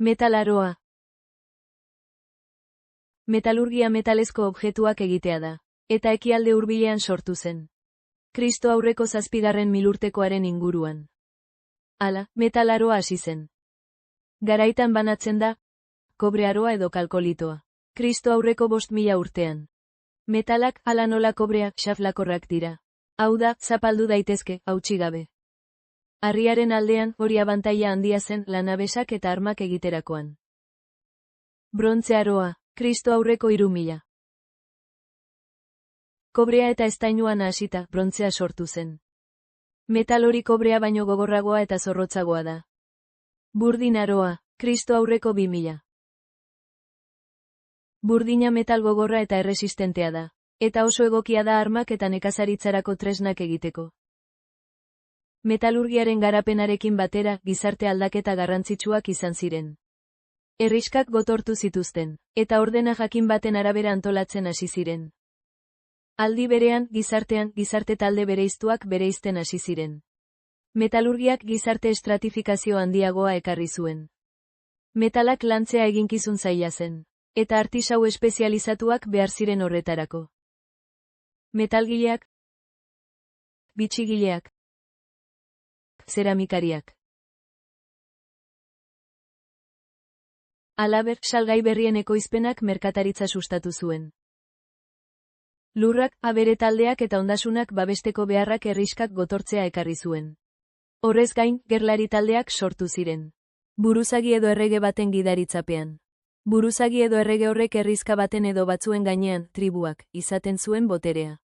Metalaroa. Metalurgia metalezko objektuak egitea da, eta ekialde hurbilean sortu zen. Kristo aurreko 7. milurtekoaren inguruan. Hala, metalaroa hasi zen. Garaitan banatzen da, kobrearoa edo kalkolitoa. Kristo aurreko 5.000 urtean. Metalak, hala nola kobrea, xaflakorrak dira. Hau da, zapaldu daitezke, hautsi gabe. Harriaren aldean, hori abantaila handia zen lanabesak eta armak egiterakoan. Brontzearoa, Kristo aurreko 3.000. Kobrea eta estainuan hasita, brontzea sortu zen. Metal hori kobrea baino gogorragoa eta zorrotzagoa da. Burdinaroa, Kristo aurreko 2.000. Burdina metal gogorra eta erresistentea da, eta oso egokia da armak eta nekazaritzarako tresnak egiteko. Metalurgiaren garapenarekin batera, gizarte aldaketa garrantzitsuak izan ziren. Herrixkak gotortu zituzten, eta ordena jakin baten arabera antolatzen hasi ziren. Aldi berean, gizartean, gizarte talde bereiztuak bereizten hasi ziren. Metalurgiak gizarte estratifikazio handiagoa ekarri zuen. Metalak lantzea eginkizun zaila zen, eta artisau espezializatuak behar ziren horretarako. Metalgileak, bitxigileak, zeramikariak. Halaber, salgai berrien ekoizpenak merkataritza sustatu zuen. Lurrak, abere taldeak eta ondasunak babesteko beharrak herrixkak gotortzea ekarri zuen. Horrez gain, gerlari taldeak sortu ziren. Buruzagi edo errege baten gidaritzapean. Buruzagi edo errege horrek herrizka baten edo batzuen gainean, tribuak, izaten zuen boterea.